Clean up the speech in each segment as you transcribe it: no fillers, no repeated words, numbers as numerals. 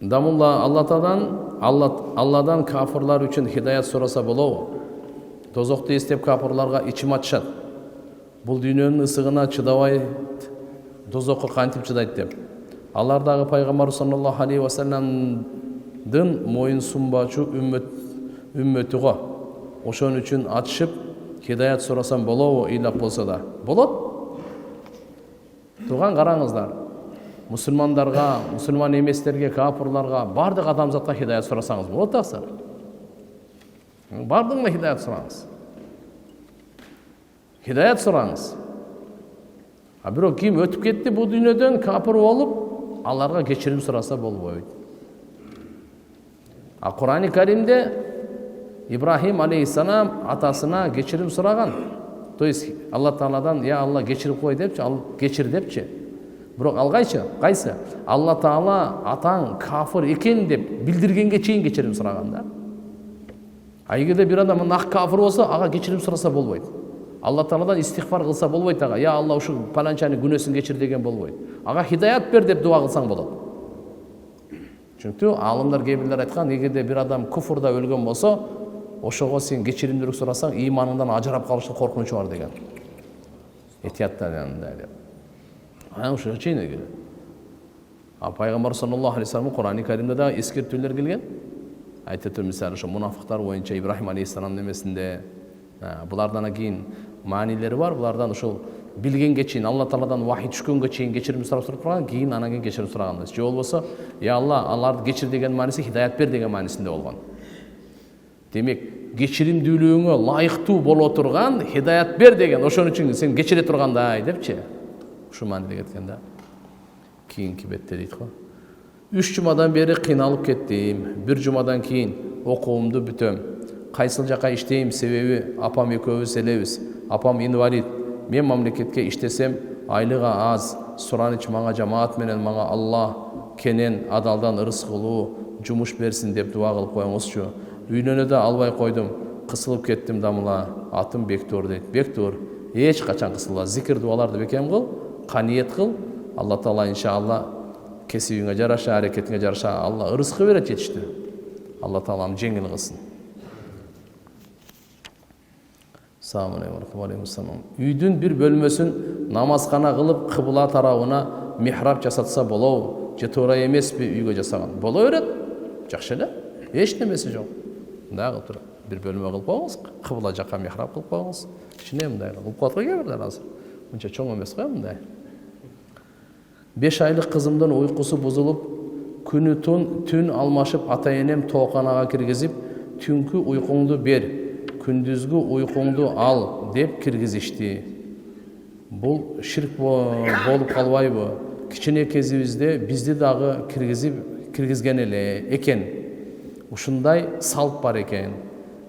Дамулла Алладан кафырлар үчүн хидаят сураса болобу? Тозокту эстеп кафырларга ичим ачышат. Бул дүйнөнүн ысыгына чыдабай тозокко кантип чыдайт деп. Алар дагы пайгамбар саллаллаху алейхи ва салламдын моюн сунбачу үммөтү го. Ошон үчүн ачышып хидаят сурасам болобу? Ыйлап болсо да болот. Туган караңыздар. Мусулмандарга, мусулман эместерге, кафырларга, бардык адамзатка хидаят сурасаңыз болот аксар. Бардыгына хидаят сураңыз. Хидаят сураңыз. А бирок ким өтүп кетти бул дүйнөдөн кафыр болуп, аларга кечирим сураса болбойт. А Кур'ан-ы Каримде Ибрахим алейхиссалам атасына кечирим сураган. То есть Алла Тааладан я Алла кечирип кой депчи, ал кечир депчи. Бирок алгайчы, кайсы? Алла Таала атаң кафыр экен деп билдиргенге чейин кечирим сураган да. А эгерде бир адам нак кафыр болсо, ага кечирим сураса болбойт. Алла Тааладан истигфар кылса болбойт ага. Я Алла ушу паланчаны күнөөсүн кечир деген болбойт. Ага хидаят бер деп дуа кылсаң болот. Чүнкү алымдар кээ бирлер айткан, эгерде бир адам куфурда өлгөн болсо, ошого сен кечиримдүүлүк сурасаң, ыйманыңдан ажырап калыштын коркунучу бар деген. Этияттан деп. Ошого чейин келет. А пайгамбар саллаллаху алейхи ва саллам Кур'ан-ы Каримде да эскертүүлөр келген. Айтты мисалы ошо мунафыктар боюнча Ибрахим алейхиссалам немесинде булардан кийин маанилери бар. Булардан ошол билгенге чейин Алла Тааладан вахий түшкөнгө чейин кечирим сурап турган, кийин анан кийин кечирим сураган эмес. Же болбосо, я Алла, аларды кечир деген мааниси хидаят бер деген маанисинде болгон. Демек, кечиримдүүлүгүңө лайыктуу боло турган хидаят бер деген, ошон үчүн сен кечире тургандай депчи. Ушу мааниде кеткен да. Кийинки бетте дейт го. 3 жумадан бери кыйналып кеттим. 1 жумадан кийин окуумду бүтөм. Кайсыл жака иштейм, себеби апам экөөбүз элебиз. Апам инвалид. Мен мамлекетке иштесем, айлыга аз. Сураныч мага жамаат менен мага Алла кенен адалдан ырыс кылуу, жумуш берсин деп дуа кылып коюңузчу. Үйлөнө да албай койдум. Кысылып кеттим дамыла. Атым Бектур дейт. Бектур, эч качан кысылба. Зикир дуаларды бекем кыл, каниет кыл. Алла Таала иншалла кесибиңе жараша, аракетиңе жараша Алла ырыскы берет жетиштүү. Алла Таалам жеңил кылсын. Assalamu alaikum. Үйдүн бир бөлмөсүн намазкана кылып, кыбла тарабына михраб жасатса болобу? Же туура эмеспи үйгө жасаган? Боло берет. Жакшы эле. Эч немеси жок. Мындай кылып туруп, бир бөлмө кылып коюңуз, кыбла жака михраб кылып коюңуз. Кичине мындай кылып коет го кээ азыр. Мынча чоң эмес го мындай. 5 айлык кызымдын уйкусу бузулуп, күнү түн алмашып ата-энем тооканага киргизип, түнкү уйкуңду бер, күндүзгү уйкуңду ал деп киргизишти. Бул ширк болуп калбайбы? Кичине кезибизде бизди дагы киргизген эле экен. Ушундай салт бар экен.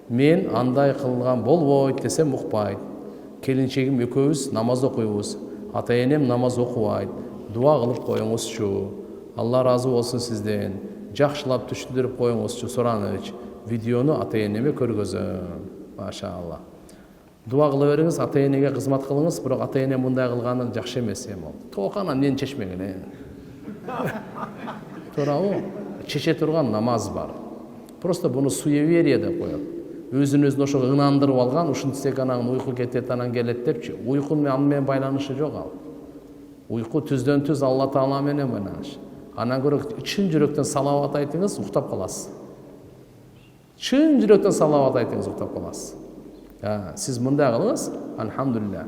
Мен андай кылган болбойт десем укпайт. Келинчегим экөөбүз намаз окуйбуз. Ата-энем намаз окубайт. Дуа кылып коюңузчу. Алла разы болсун сизден. Жакшылап түшүндүрүп коюңузчу сураныч. Видеону ата-энеме көргөзөм. Машалла. Дуа кыла бериңиз, ата-энеге кызмат кылыңыз, бирок ата-эне мындай кылганы жакшы эмес эми ал. Тоокана эмнени чечмеген э? Туурабы? Чече турган намаз бар. Просто буну суеверие деп коет. Өзүн ошо ынандырып алган, ушинтсек анан уйку кетет, анан келет депчи. Уйкунун менен байланышы жок ал. Уйку түздөн түз Алла Таала менен байланыш. Анан көрө чын жүрөктөн салават айтыңыз, уктап каласыз. Чын жүрөктөн салават айтыңыз, уктап каласыз. Сиз мындай кылыңыз, алхамдулилlah.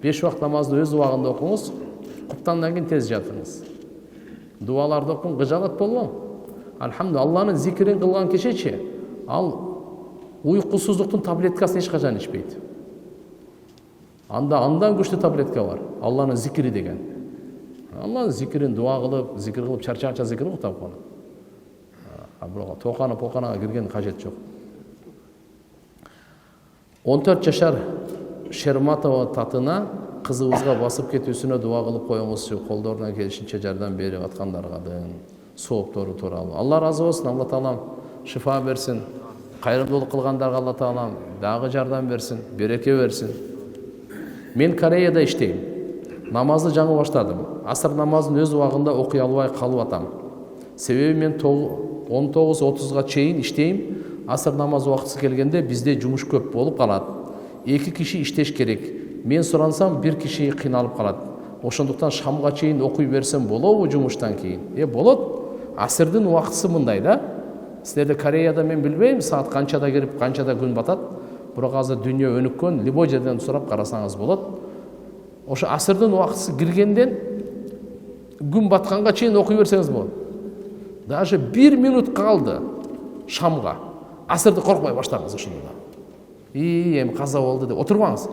5 вакыт намазды өз убагында окуңуз, куптандан кийин тез жатыңыз. Дуаларды окуң, гыжалат болбоң. Алхамдулилlah, Алланын зикирин кылган кишичи, ал уйкусуздуктун таблеткасын эч качан ичпейт. Андан күчтүү таблетка бар. Алланын зикири деген. Алланын зикирин дуа кылып, зикир кылып, чарча зикир уктап калат. Бирок тооканага кирген кажет жок. 14 жашар Шерматова татына кызыбызга басып кетүүсүнө дуа кылып коюңузчу. Колдоруна келишинче жардам берип аткандардын сооптору тууралуу. Алла разы болсун, Алла Таалам шифа берсин. Кайрымдуулук кылгандарга Алла Таалам дагы жардам берсин, береке берсин. Мен Кореяда иштейм. Намазды жаңы баштадым. Асыр намазын өз убагында окуй албай калып атам. Себеби мен 19:30-га чейин иштейм. Асыр намаз убактысы келгенде бизде жумуш көп болуп калат. 2 киши иштеш керек. Мен сурансам 1 киши кыйналып калат. Ошондуктан шамга чейин окуй берсем болобу жумуштан кийин? Болот. Асырдын убактысы мындай да. Силерде Кореяда мен билбейм, саат канчада кирип, канчада күн батат. Бирок азыр дүйнө өнүккөн, любой жерден сурап карасаңыз болот. Ошо асырдын убактысы киргенден күн батканга чейин окуй берсеңиз болот. Даже 1 минут калды шамга. Асырды коркпой баштаңыз ошондо. Эми каза болду деп отурбаңыз.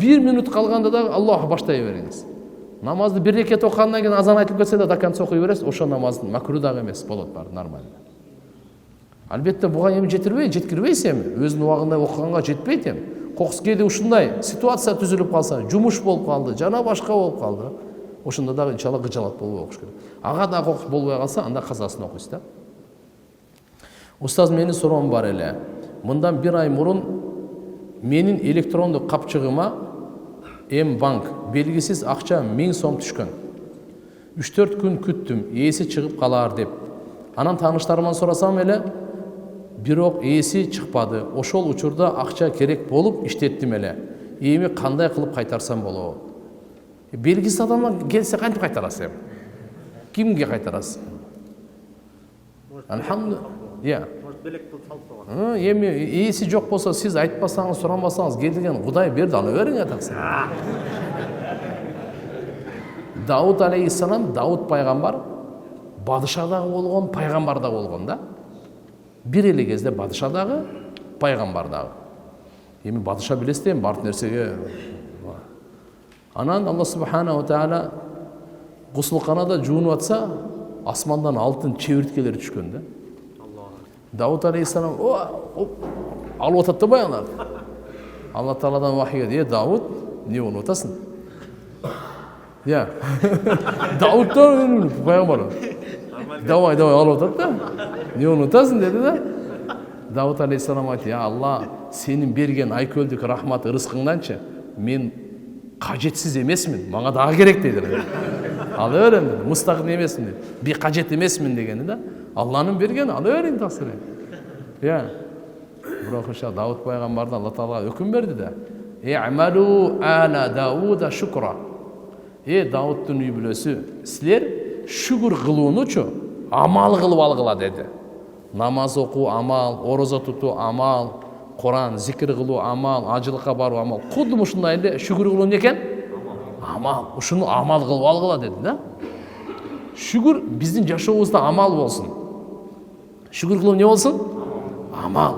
1 минут калганда да Аллаху баштай бериңиз. Намазды 1 рекет окугандан кийин азан айтылып кетсе да до конца окуй бересиз. Ошо намаздын макру дагы эмес, болот бар, нормально. Албетте буга эми жеткирбейсиз эми. Өзүнүн убагында окуганга жетпейт эми. Кокус кээде ушундай ситуация түзүлүп калса, жумуш болуп калды, жана башка болуп калды. Ошондо дагы иншалла кыжалат болбой окуш керек. Ага да кокус болбой калса, анда казасын окуйсуз да. Устаз, менин суроом бар эле. Мындан 1 ай мурун менин электрондук капчыгыма М-банк белгисиз акча 1000 сом түшкөн. 3-4 күн күттүм, ээси чыгып калар деп. Анан тааныштарыман сурасам эле, бирок ээси чыкпады. Ошол учурда акча керек болуп иштеттим эле. Эми кандай кылып кайтарсам болот? Белгисиз адамга келсе кантип кайтарасыз эми? Кимге кайтарасыз? Алхамдулилlah. Эми ээси жок болсо, сиз айтпасаңыз, сурамасаңыз, келген Кудай берди, ала бериң атаксы. Дауд алейхиссалам, Дауд пайгамбар бадыша дагы болгон, пайгамбар дагы болгон да. Бир эле кезде бадыша дагы, пайгамбар дагы. Эми бадыша билесиз, бар нерсеге. Анан Алла субхана ва таала гусулканада жуунуп атса, асмандан алтын чебирткелер түшкөн да. Дауд алейхиссалам алып атат да баягыларды. Алла Тааладан вахий келди: Дауд, эмне болуп атасың? Дауд да пайгамбар. Давай алып атат да. Эмне болуп атасың деди да. Дауд алейхиссалам айтты: Алла, сенин берген айкөлдүк рахмат ырыскыңданчы мен кажетсиз эмесмин, мага дагы керек деди. Ала берем деди, мустагыл эмесмин деди. Би кажет эмесмин дегени да. Алланын берген, ала бериң таксыр. Бирок ошо Дауд пайгамбардан Алла Таала өкүм берди да. Амалу ала Дауда шукра. Дауттун үй бүлөсү, силер шүгүр кылуунучу амал кылып алгыла деди. Намаз окуу амал, орозо тутуу амал, Куран зикир кылуу амал, ажылыкка баруу амал. Кудум ушундай эле шүгүр кылуу эмне экен? Амал. Ушуну амал кылып алгыла деди да. Шүгүр биздин жашообузда амал болсун. Шүгүр кылуу эмне болсун? Амал.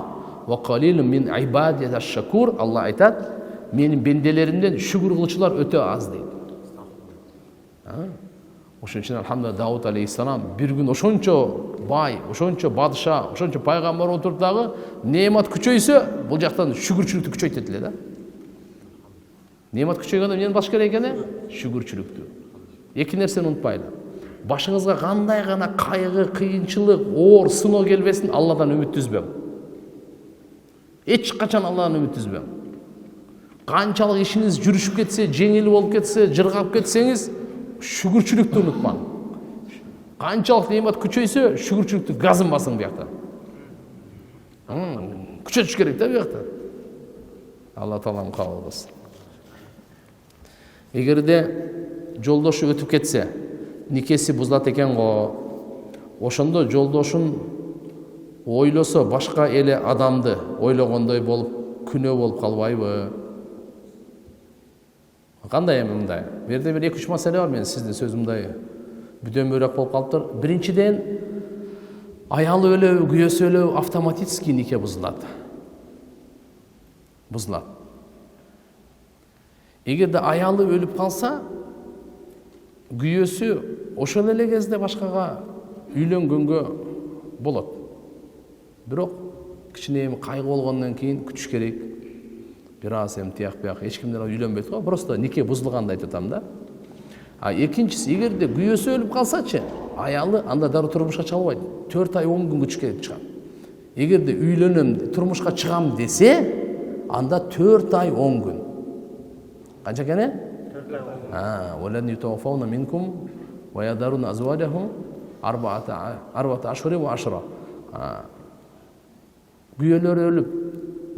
Ва қалилун мин ибадия шакур. Алла айтат, менин бенделеримден шүгүр кылчулар өтө аз дейт. Ошон үчүн алхамдулилlah Дауд алейхиссалам бир күн ошончо бай, ошончо бадыша, ошончо пайгамбар отуруп дагы неемат күчөйсө, бул жактан шүгүрчүлүктү күчөйтөт эле да. Неемат күчөйгөндө эмнени баш керек экен? Шүгүрчүлүктү. Эки нерсени унутпайлы. Башыңызга кандай гана кайгы, кыйынчылык, оор, сыноо келбесин, Алладан үмүт үзбөң. Эч качан Алладан үмүт үзбөң. Канчалык ишиңиз жүрүшүп кетсе, жеңил болуп кетсе, жыргап кетсеңиз, шүгүрчүлүктү унутпаң. Канчалык неемат күчөйсө, шүгүрчүлүктү газын басың биякта. Күчөтүш керек да биякта. Алла Таалам кабыл кылсын. Эгерде жолдошу өтүп кетсе, никеси бузулат экен го, ошондо жолдошун ойлосо башка эле адамды ойлогондой болуп, күнөө болуп калбайбы? Кандай эми мындай? Бу жерде бир 2-3 маселе бар, мен сиздин сөзүм мындай бүдөмөрөөк болуп калыптыр. Биринчиден, аялы өлөбү, күйөөсү өлөбү автоматически нике бузулат. Эгерде аялы өлүп калса, күйөөсү ошол эле кезде башкага үйлөнгөнгө болот. Бирок кичине эми кайгы болгондон кийин күтүш керек. Бир аз эми тияк бияк эч кимден үйлөнбөйт го, просто нике бузулганды айтып атам да. Экинчиси, эгерде күйөөсү өлүп калсачы, аялы анда дароо турмушка чыга албайт. 4 ай 10 күн күтүш керек чыгам. Эгерде үйлөнөм, турмушка чыгам десе, анда 4 ай 10 күн. Канча экен? وَلَنْ يُتَوَفَّوْنَ مِنْكُمْ وَيَذَرُونَ أَزْوَاجَهُمْ арбата ашури ва ашра. Күйелер өлүп,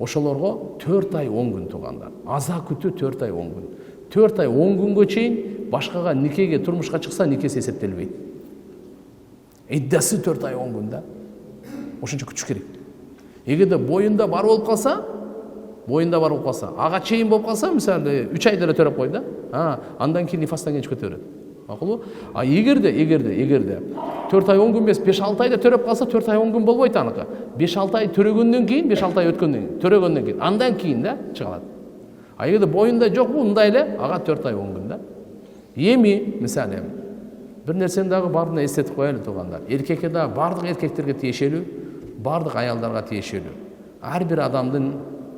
ошолорго 4 ай 10 күн туугандар. Аза күтүү 4 ай 10 күн. 4 ай 10 күнгө чейин башкага никеге турмушка чыкса никеси эсептелбейт. Иддасы 4 ай 10 күн да. Ошончо күтүш керек. Эгерде боюнда бар болуп калса, ага чейин болуп калса, мисалы 3 айда эле төрөп кой да. Андан кийин нифастан кийин көтөрөт. Макулбу? Эгерде 4 ай 10 күн эмес, 5-6 айда төрөп калса, 4 ай 10 күн болбойт аныкы. 5-6 ай төрөгөндөн кийин, 5-6 ай төрөгөндөн кийин, андан кийин да чыгалат. Эгерде боюнда жокпу, мындай эле, ага 4 ай 10 күн да. Эми, мисалы, бир нерсени дагы бардыгына эстетип коелу туугандар. Эркекке да бардык эркектерге тиешелүү, бардык аялдарга тиешелүү. Ар бир адамдын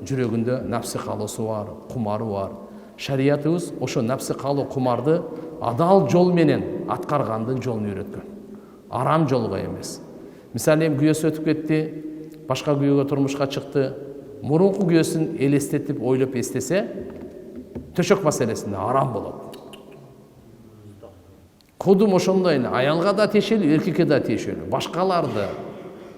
жүрөгүндө напсы калоосу бар, кумары бар. Шариятыбыз ошо напсы калоо, кумарды адал жол менен аткаргандын жолун үйрөткөн. Арам жолго эмес. Мисалы, эми күйөөсү өтүп кетти, башка күйөөгө турмушка чыкты. Мурунку күйөөсүн элестетип, ойлоп эстесе, төшөк маселесинде арам болот. Кудум ошондой аялга да тиешелүү, эркекке да тиешелүү. Башкаларды,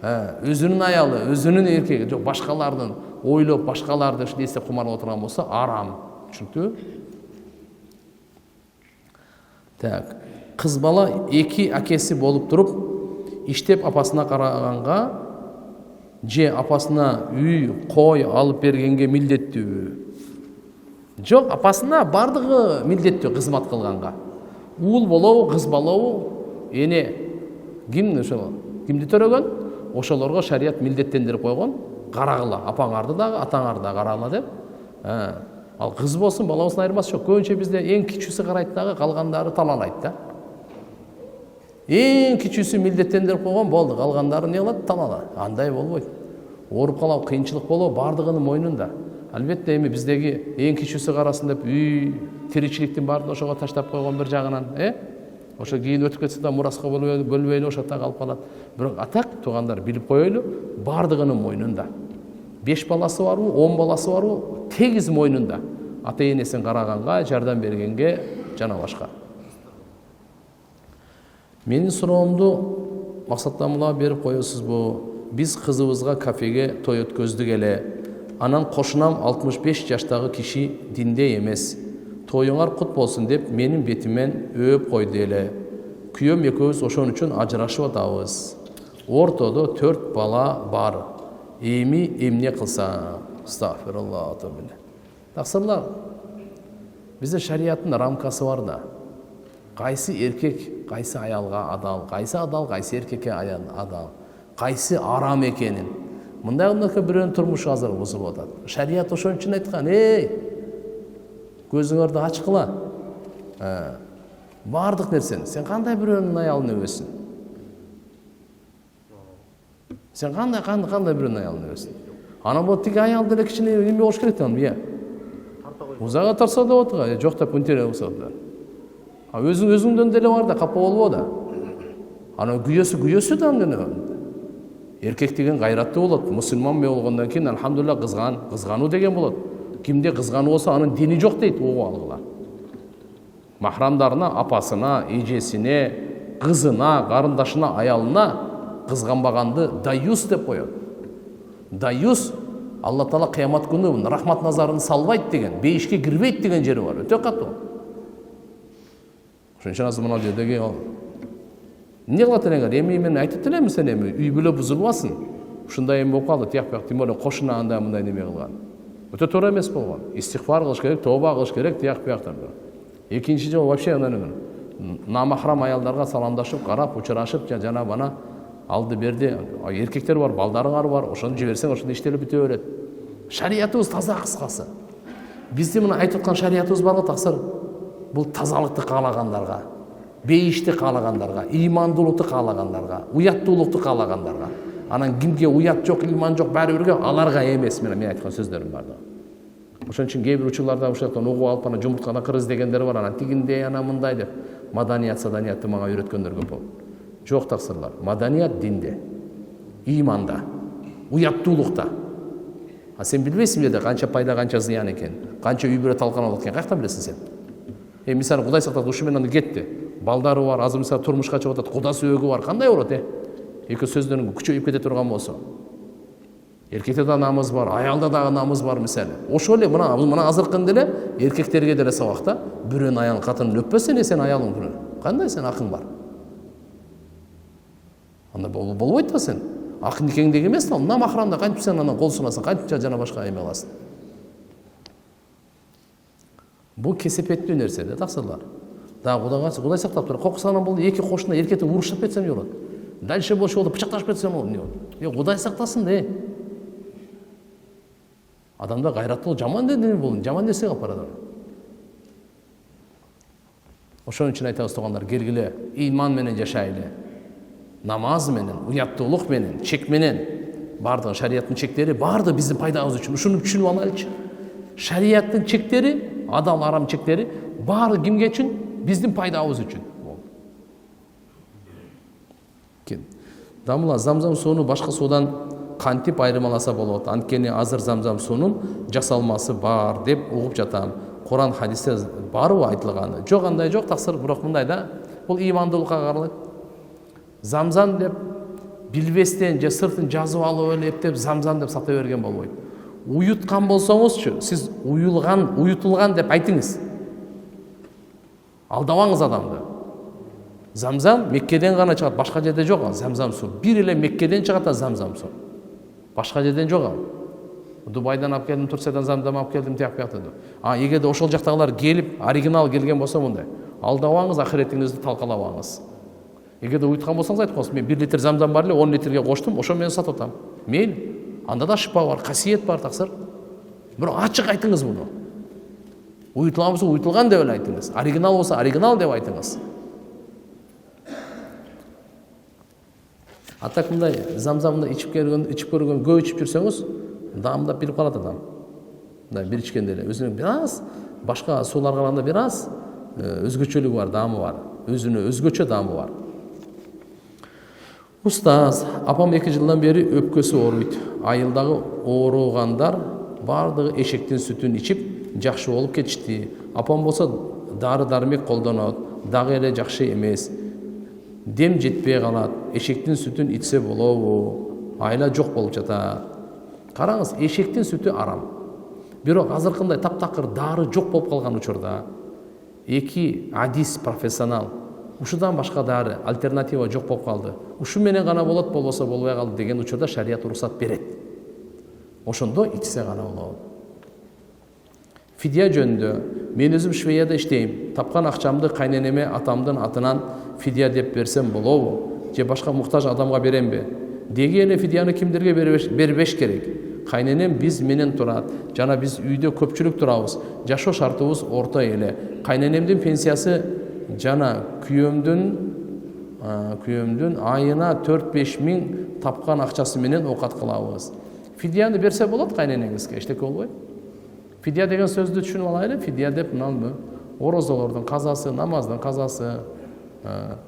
өзүнүн аялы, өзүнүн эркеги, жок башкалардын ойлоп, башкаларды эстеп кумарлап отурган болсо арам. Түшүнүктүбү? Так, кыз бала 2 акеси болуп туруп, иштеп апасына караганга же апасына үй, кой алып бергенге милдеттүүбү? Жок, апасына бардыгы милдеттүү кызмат кылганга. Уул болобу, кыз болобу, эне кимди төрөгөн? Ошолорго шарият милдеттендирип койгон. Карагыла, апаңарды дагы, атаңарды да карагыла деп. Ал кыз болсун, бала болсун айырмасы жок. Көбүнчө бизде эң кичүүсү карайт дагы, калгандары талалайт да. Эң кичүүсү милдеттендирип койгон, болду, калгандары не кылат? Талала. Андай болбойт. Ооруп калып, кыйынчылык болобу, бардыгынын мойнунда. Албетте эми биздеги эң кичүүсү карасын деп үй, тиричиликтин баарын ошого таштап койгон бир жагынан, ошо кийин өтүп кетсе да мураска бөлбөйлү ошо так алып калат. Бирок атак туугандар билип коелу, бардыгынын мойнунда. 5 баласы барбы, 10 баласы барбы, тегиз мойнунда. Ата-энесин караганга, жардам бергенге жана башка. Менин суроомду максаттамалап берип коесузбу? Биз кызыбызга кафеге той өткөздүк эле. Анан кошунам 65 жаштагы киши динде эмес. Тоюңар кут болсун деп менин бетимен өөп койду эле. Күйөөм экөөбүз ошон үчүн ажырашып атабыз. Ортодо 4 бала бар. Эми эмне кылсам? Астагфируллах. Таксырлар, бизде шариаттын рамкасы бар да. Кайсы эркек, кайсы аялга адал, кайсы эркекке адал, кайсы арам экенин. Мындайга бирөөнүн турмушу азыр бузулуп атат. Шарият ошон үчүн айткан, көзүңөрдү ачкыла. Бардык нерсени. Сен кандай бирөөнүн аялын өбөсүң? Сен кандай бирөөнүн аялын өбөсүң? Анан бул тиги аял деле кичине эме болуш керек да, узага тарса да отуга, жок деп үнтере болсо да. Өзүңдөн деле бар да, капа болбо да. Анан күйөөсү да эркек деген гайраттуу болот. Мусулман болгондон кийин алхамдулилlah кызгануу деген болот. Кимде кызгануу болсо анын дини жок дейт, угуп алгыла. Махрамдарына, апасына, эжесине, кызына, карындашына, аялына кызганбаганды даюс деп коет. Даюс Алла Таала кыямат күнү рахмат назарын салбайт деген, бейишке кирбейт деген жери бар. Өтө катуу. Ошон үчүн азыр мына жердеги эмне кылат элеңер? Эми мен айтып элем сен эми үй бүлө бузулбасын. Ушундай эми болуп калды, тияк бияк, тем более кошуна андай мындай неме кылган. Өтө туура эмес болгон. Истигфар кылыш керек, тооба кылыш керек, тияк бияктарды. Экинчи жолу вообще намахрам аялдарга саламдашып, карап, учурашып, жана бана алды берди. Эркектер бар, балдарыңар бар, ошону жиберсең ошондо иштелип бүтө берет. Шариятыбыз таза, кыскасы. Бизде мына айтып аткан шариятыбыз барго таксыр. Бул тазалыкты каалагандарга, бейишти каалагандарга, ыймандуулукту каалагандарга, уяттуулукту каалагандарга. Анан кимге уят жок, ыйман жок, баары бирге аларга эмес, мен айткан сөздөрүм бар да. Ошон үчүн кээ бир учурларда ушактан угуп алып ана жумурткада кыр издегендер бар, анан тигиндей ана мындай деп маданият, саданиятты мага үйрөткөндөр көп болду. Жок таксырлар. Маданият динде, ыйманда, уяттуулукта. А сен билбейсиң эле канча пайда, канча зыян экен, канча үй бүлө талканалык экен, каяктан билесиң сен? Мисалы Кудай сактасын, ушу менен кетти. балдары бар, азыр мисалы турмушка чыгып атат, кудасы өгү бар, кандай болот эки сөздөрүн күчөйүп кете турган болсо. Эркекте да намыз бар, аялда дагы намыз бар мисалы. Ошол эле мына азыркында эле эркектерге деле сабак да. Бирөөнүн аялын катынын өппөсөң, сен аялың күнөө. Кандай сен акың бар? Анда болбойт да сен. Ак никеңдеги эмес да, намахранда кантип сен анан кол сунасың, кантип жана башка эме кыласың. Бул кесепеттүү нерсе да, таксырлар. Дагы Кудай сактап тур. Кокусанан бул эки кошуна эркекти урушуп кетсем не болот? Дальше болуш болду, пычакташып кетсем не болот? Кудай сактасын да. Адамда гайраттуу жаман бул, жаман нерсе кылып барат. Ошон үчүн айтабыз туугандар, келгиле, ыйман менен жашайлы. Намаз менен, уяттуулук менен, чек менен, бардыгы шарияттын чектери барды биздин пайдабыз үчүн. Ушуну түшүнүп алайлычы. Шарияттын чектери, адал арам чектери баары кимге үчүн? Биздин пайдабыз үчүн. Дамыла замзам сууну башка суудан кантип айырмаласа болот? Анткени азыр замзам суунун жасалмасы бар деп угуп жатам. Куран хадисте барбы айтылганы? Жок, андай жок, таксыр, бирок мындай да. Бул имандуулукка каралат. Замзам деп билбестен же сыртын жазып алып эле эптеп замзам деп сата берген болбойт. Уюткан болсоңузчу, сиз уютулган деп айтыңыз. Алдабаңыз адамды. Замзам Меккеден гана чыгат, башка жерде жок ал замзам суу. Бир эле Меккеден чыгат замзам суу. Башка жерден жок ал. Дубайдан алып келдим, Турциядан замзам алып келдим деп жатты. Эгерде ошол жактагылар келип, оригинал келген болсо мындай. Алдабаңыз, ахиретиңизди талкалабаңыз. Эгерде уйткан болсоңуз айткыңыз, мен 1 литр замзам бар эле 10 литрге коштум, ошо менен сатып атам. Мейли. Анда да шипа бар, касиет бар, таксыр. Бирок ачык айтыңыз муну. Уютулган болсо уютулган деп эле айтыңыз. Оригинал болсо оригинал деп айтыңыз. Атак мындай замзамды ичип көргөн, көп ичип жүрсөңүз, даамдап билип калат адам. Мындай бир ичкенде эле өзүнүн бир аз башка сууларга караганда бир аз өзгөчөлүгү бар, даамы бар. Өзүнө өзгөчө даамы бар. Устаз, апам 2 жылдан бери өпкөсү ооруйт. Айылдагы ооругандар бардыгы эшектин сүтүн ичип жакшы болуп кетишти. Апам болсо дары-дармек колдонот, дагы эле жакшы эмес. Дем жетпей калат. Эшектин сүтүн ичсе болобу? Айла жок болуп жатат. Караңыз, эшектин сүтү арам. Бирок азыркындай таптакыр дары жок болуп калган учурда 2 адис профессионал ушудан башка дары, альтернатива жок болуп калды. Ушу менен гана болот, болбосо болбой калды деген учурда шарият уруксат берет. Ошондо ичсе гана болот. Фидия жөнүндө мен өзүм Швейцарияда иштейм. Тапкан акчамды кайненеме атамдын атынан фидия деп берсем болобу? Же башка муктаж адамга беремби? Деги эле фидияны кимдерге бербеш керек? Кайненем биз менен турат. Жана биз үйдө көпчүлүк турабыз. Жашоо шартыбыз орто эле. Кайненемдин пенсиясы жана күйөөмдүн айына 4-5 миң тапкан акчасы менен оокат кылабыз. Фидияны берсе болот кайненеңизге, эчтеке болбойт. Фидия деген сөздү түшүнүп алайлы. Фидия деп мыналы орозолордун казасы, намаздын казасы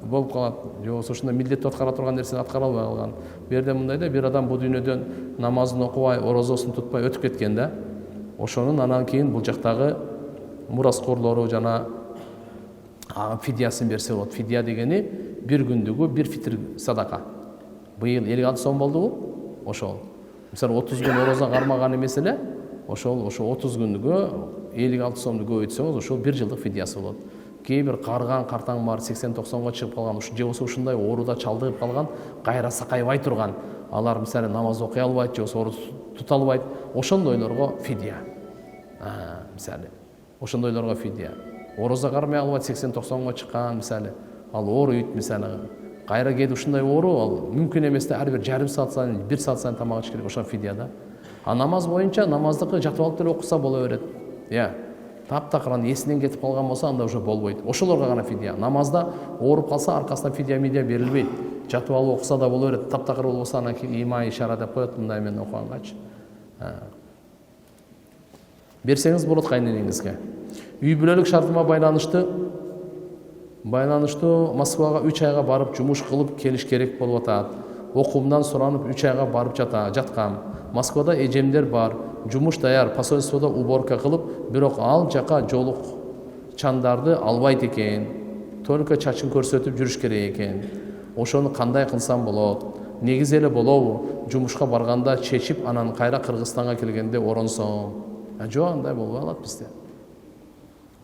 болуп калат. Же болбосо ушундай милдетти аткара турган нерсени аткара албай калган. Бу жерде мындай да, бир адам бул дүйнөдөн намазын окубай, орозосун тутпай өтүп кеткен да. Ошонун анан кийин бул жактагы мураскорлору жана фидиясын берсе болот. Фидия дегени бир күндүгү бир фитр садака. Быйыл 56 сом болдубу? Ошол. Мисалы 30 күн ороза кармаган эмес эле, ошо 30 күндүгү 56 сомду көбөйтсөңүз, ошол 1 жылдык фидиясы болот. Кээ бир карган картаң бар 80-90га чыгып калган, же болбосо ушундай ооруда чалдыгып калган, кайра сакайбай турган, алар мисалы намаз окуй албайт, же болбосо ороз тута албайт, ошондойлорго фидия. Мисалы ошондойлорго фидия. Ороза кармай албайт, 80-90га чыккан мисалы, ал ооруйт мисалы, кайра кээде ушундай оору, ал мүмкүн эмес да, ар бир жарым саат сайын, 1 саат сайын тамак ич керек, ошо фидия да. Намаз боюнча намаздыкы жатып алып деле окуса боло берет. Таптакыран эсинен кетип калган болсо анда уже болбойт. Ошолорго гана фидия. Намазда ооруп калса аркасынан фидия берилбейт. Жатып алып окуса да боло берет. Таптакыр болбосо анан кийин имай ишара деп коет, мындай мен окугангачы. Берсеңиз болот кайненеңизге. Үй бүлөлүк шартыма байланыштуу Москвага 3 айга барып жумуш кылып келиш керек болуп атат. Окуумдан суранып 3 айга барып жаткам. Москвада эжемдер бар, жумуш даяр, посольстводо уборка кылып, бирок ал жака жолукчандарды албайт экен. только чачын көрсөтүп жүрүш керек экен. Ошону кандай кылсам болот? Негизи эле болобу? Жумушка барганда чечип, анан кайра Кыргызстанга келгенде оронсом. Жок, андай болбой калат бизде.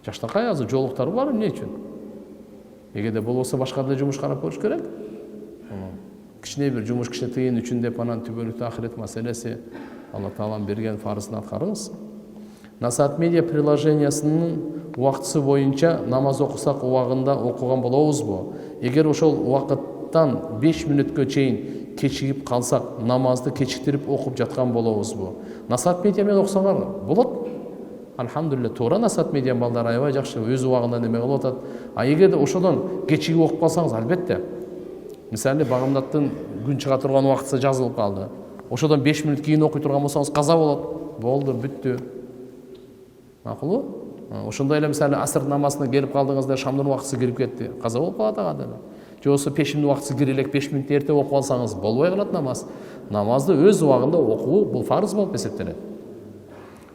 Жаштакай азыр жолуктар бар, эмне үчүн? Эгерде болбосо башка эле жумуш карап көрүш керек. Кичине бир жумуш кичине тыйын үчүн деп анан түбөлүктүү ахирет маселеси, Алла Тааланын берген фарызын аткарыңыз. Насаат медиа приложениясынын убактысы боюнча намаз окусак убагында окуган болобузбу? Эгер ошол убакыттан 5 мүнөткө чейин кечигип калсак, намазды кечиктирип окуп жаткан болобузбу? Насаат медиа менен окусаңар болот. Алхамдулилля, туура Насаат медиа балдар аябай жакшы өз убагында неме кылып атат. А эгерде ошодон кечигип окуп калсаңыз, албетте. Мисалы, Багамдаттын күн чыга турган убактысы жазылып калды. Ошодон 5 мүнөт кийин окуй турган болсоңуз каза болот. Болду, бүттү. Макулбу? Ошондой эле мисалы аср намазына келип калдыңызда шамдын убактысы кирип кетти. Каза болуп калат ага деле. Же болбосо пешимдин убактысы кире элек 5 мүнөт эрте окуп алсаңыз болбой калат намаз. Намазды өз убагында окуу бул фарыз болуп эсептелет.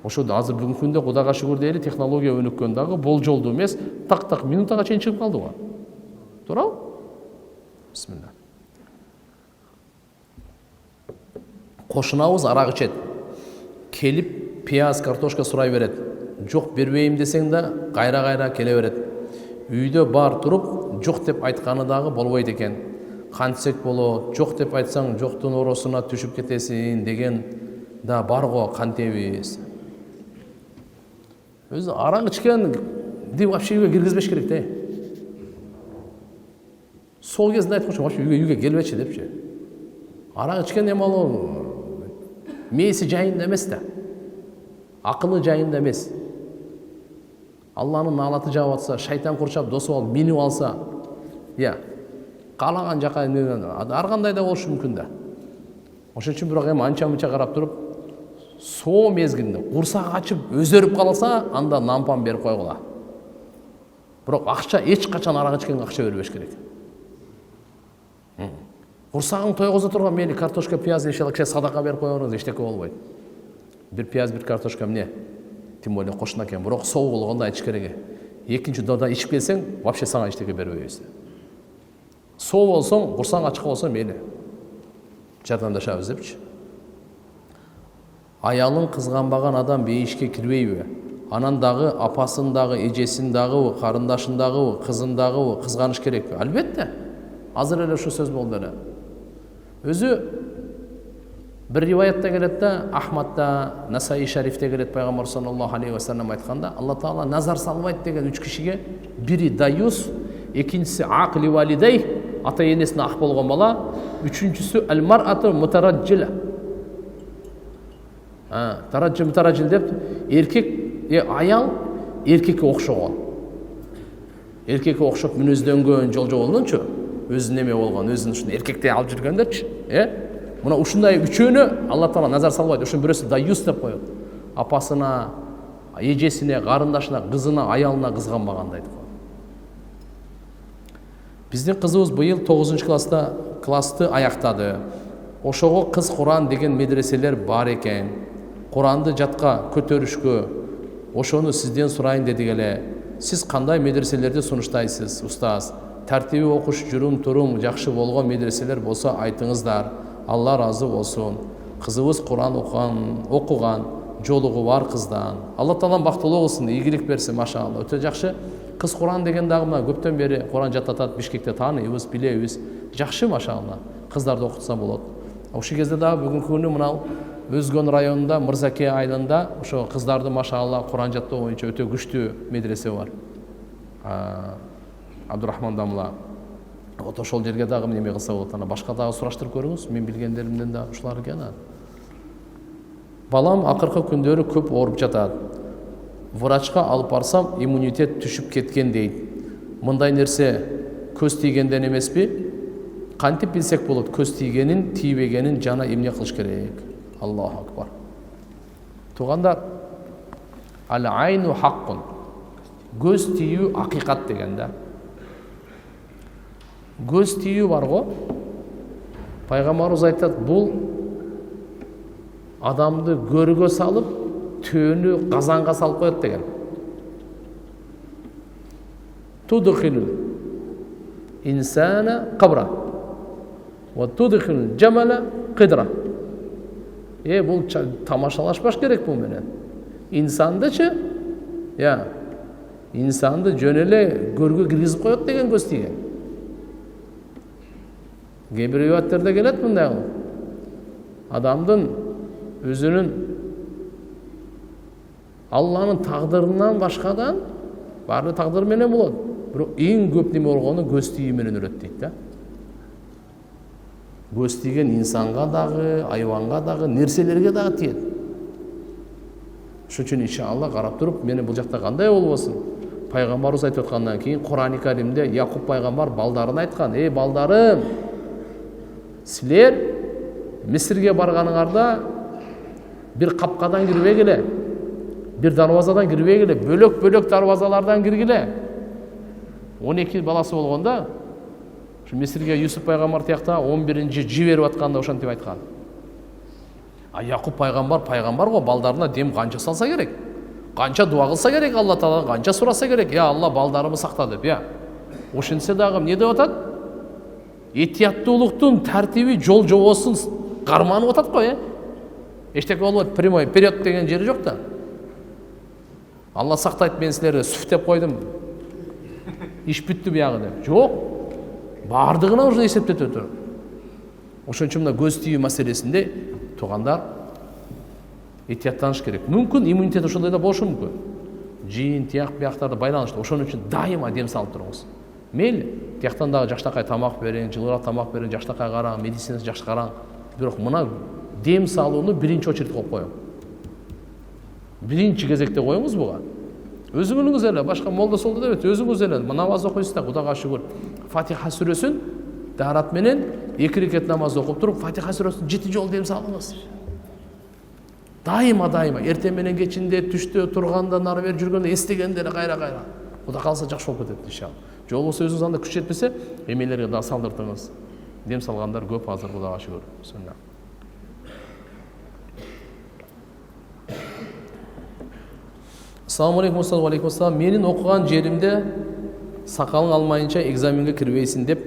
Ошо азыр бүгүнкү күндө Кудайга шүгүр дейли, технология өнүккөн дагы болжолдуу эмес, так минутага чейин чыгып калды го. Туурабы? Бисмилла. Кошунабыз арак ичет. Келип пияз, картошка сурай берет. Жок бербейм десең да кайра келе берет. Үйдө бар туруп, жок деп айтканы дагы болбойт экен. Кантсек болот, жок деп айтсаң жоктун оросуна түшүп кетесиң деген да бар го, кантебиз. Өзү арак ичкенди вообще үйгө киргизбеш керек да. Сол кезинде айтканчы, вообще үйгө келбечи депчи. Арак ичкен эме ал мээси жайында эмес да. Акылы жайында эмес. Алланын наалаты жагып атса, шайтан курчап досу алып минип алса, каалаган жака ар кандай да болушу мүмкүн да. Ошон үчүн бирок эми анча-мынча карап туруп, соо мезгилинде курсак ачып өзөрүп калса, анда нампан берип койгула. Бирок акча эч качан арак ичкенге акча бербеш керек. Курсагың тойгозо турган мейли картошка, пияз иши кичине садака берип койгоңуз эчтеке болбойт. Бир пияз, бир картошка эмне? Тем более кошуна экен, бирок соо болгондо айтыш керек. Экинчи дода ичип келсең, вообще сага эчтеке бербейбиз. Соо болсоң, курсаң ачык болсо мейли. Жардамдашабыз депчи. Аялын кызганбаган адам бейишке кирбейби? Анан дагы апасын дагы, эжесин дагы, карындашын дагы, кызын дагы кызганыш керекпи? Албетте. Азыр эле ушу сөз болду эле. Өзү bir rivayette келет да, Ахмадта, Насаи шарифте келет, пайгамбар саллаллаху алейхи ва саллям айтканда, Алла Таала назар салбайт деген 3 кишиге, бири даюс, экинчиси акли валидей, ата энесине ак болгон бала, үчүнчүсү аль-мар'ату мутараджила. Мутараджил деп, эркек, аял эркекке окшогон. Эркекке окшоп мүнөздөнгөн, жолжоболдунчу, өзүнүн эме болгон, өзүнүн ушун эркекте алып жүргөндөрчү, Мына ушундай үчөөнү Алла Таала назар салбайт. Ошон бирөөсү даюс деп коет. Апасына, эжесине, карындашына, кызына, аялына кызганбагандай деп коет. Биздин кызыбыз быйыл 9-классты аяктады. Ошого кыз Куран деген медреселер бар экен. Куранды жатка көтөрүшкө, ошону сизден сурайын дедик эле. Сиз кандай медреселерди сунуштайсыз, устаз? Тартиби окуш, жүрүм, турум жакшы болгон медреселер болсо айтыңыздар. Алла разы болсун. Кызыбыз Куран окуган, жолугу бар кыздан. Алла Таалам бактылуу болсун, ийгилик берсин, машалла. Өтө жакшы. Кыз Куран деген дагы мына көптөн бери Куран жаттатат, Бишкекте тааныйбыз, билебиз. Жакшы, машалла. Кыздарды окутса болот. Ошол кезде дагы бүгүнкү күнү мына Өзгөн районунда, Мырзаке айылында ошо кыздарды машалла Куран жаттоо боюнча өтө күчтүү медресе бар. Абдурахман Дамла. Вот ошол жерге дагы неме кылса болот. Ана башка дагы сураштырып көрүңүз, мен билгендеримден да ушулар экен. Балам акыркы күндөрү көп ооруп жатат. Врачка алып барсам, иммунитет түшүп кеткен дейт. Мындай нерсе көз тийгенден эмеспи? Кантип билсек болот, көз тийгенин, тийбегенин жана эмне кылыш керек? Аллаху акбар. Тугандар, ал-айну хаккун. Көз тийүү акыйкат деген да. Көз тийүү бар го. Пайгамбарыбыз айтат, бул адамды көргө салып, төөнү казанга салып коет деген. Тудхилу insana qabra wa tudkhil jamala qidra. Бұл тамашалашпаш керек бұл менен. Инсандычы, инсанды жөнеле көргө киргизип коет деген көз тиген. Кейбір риwayatтерде келет мындай. Адамдын өзүнүн Алланын тагдырынан башкадан баары тагдыр менен болот. Бирок эң көп неме болгону көз тиги менен өрөт дейт да. Көз тиген инсанга дагы, айванга дагы, нерселерге дагы тиет. Ошон үчүн иншалла карап туруп, мени бул жакта кандай болбосун? Пайгамбарыбыз айтып аткандан кийин Кур'ан-ы Каримде Якуб пайгамбар балдарына айткан: "Эй балдарым, силер Мисирге барганыңарда бир капкадан кирбегиле, бир дарбазадан кирбегиле, бөлөк-бөлөк дарбазалардан киргиле." 12 баласы болгондо Мисирге Юсуп пайгамбар тиякта 11-нчи жиберип атканда ошентип айткан. Якуб пайгамбар го балдарына дем канча салса керек? Канча дуа кылса керек, Алла Тааладан канча сураса керек? Я Алла балдарымы сакта деп, Ошентсе дагы эмне деп атат? Этияттуулуктун тартиби жол жобосун карманып атат го, Эчтеке болбойт, прямой вперед деген жери жок да. Алла сактайт, мен силерге сүфтеп койдум. Иш бүттү буягы деп. Жок. Бардығына уже есептеп өтір. Ошон үчүн мына көз тию маселесинде туугандар этияттаныш керек. Мүмкүн иммунитет ошондой да болушу мүмкүн. Жин, тияк, бияктарды байланыштуу. Ошон үчүн дайыма дем салып туруңуз. Мейли, тияктан дагы жакшынакай тамак бериң, жылыраак тамак бериң, жакшынакай караң, медицинасы жакшы караң. Бирок мына дем салууну биринчи очередь коюп коюң. Биринчи кезекте коюңуз буга. Өзүңүз эле, башка молда солда дебет, өзүңүз эле намаз окуйсуз да, Кудайга шүгүр. Фатиха сүрөсүн дарат менен 2 рекет намаз окуп туруп, Фатиха сүрөсүн 7 жолу дем салыңыз. Дайыма, эртең менен кечинде, түштө, турганда, нары бери жүргөндө эстегенде эле кайра. Кудай калса жакшы болуп кетет иншалла. Же болбосо өзүңүз анда күч жетпесе, эмелерге да салдыртыңыз. Дем салгандар көп азыр, Кудайга шүгүр. Assalamu alaikum, assalamu. Менин окуган жеримде сакалың алмайынча экзаменге кирбейсиң деп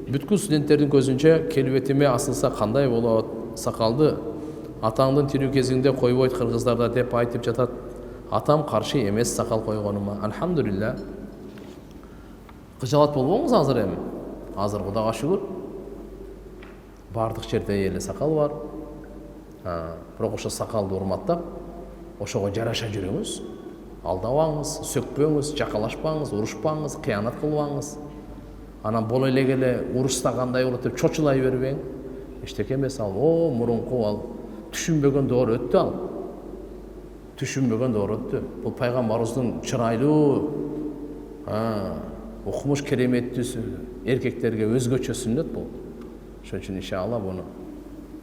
бүткүл студенттердин көзүнчө келбетиме асылса кандай болот? Сакалды атаңдын тирүү кезинде койбойт кыргыздарда деп айтып жатат. Атам каршы эмес сакал койгонума. Алхамдулилля. Кыжалат болбоңуз азыр эми. Азыр Кудайга шүгүр. Бардык жерде эле сакал бар. Бирок ошо сакалды урматтап, ошого жараша жүрүңүз. Алдабаңыз, сөкпөңүз, жакалашпаңыз, урушпаңыз, кыянат кылбаңыз. Анан боло элегеле урушса кандай болот деп чочулай бербең. Эчтеке эмес ал, мурунку ал түшүнбөгөн доор өттү ал. Түшүнбөгөн доор өттү. Бул пайгамбарыбыздын чырайлуу, окумуш кереметтүү эркектерге өзгөчө сүннөт бул. Ошон үчүн иншалла буну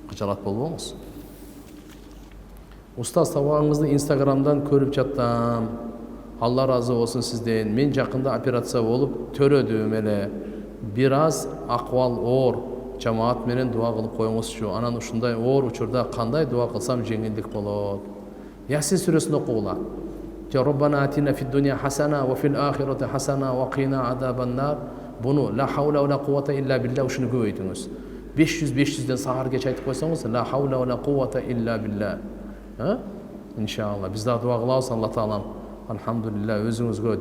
кыжалат болбоңуз. Устаз, сабагыңызды Инстаграмдан көрүп жаттым. Алла разы болсун сизден. Мен жакында операция болуп төрөдүм эле. Бир аз акыбал оор. Жамаат менен дуа кылып коюңузчу. Анан ушундай оор учурда кандай дуа кылсам жеңилдик болот? Ясин сүрөсүн окугула. Роббана атина фид дуnya хасана ва фил ахирати хасана ва кина адабан нар. Буну ла хаула ва ла куввата илля билля ушуну көбөйтүңүз. 500-500ден сагар кеч айтып койсоңуз, ла хаула ва ла куввата илля билля. Иншалла биз да дуа кылабыз. Алла Таалам алхамдулилля өзүңүзгө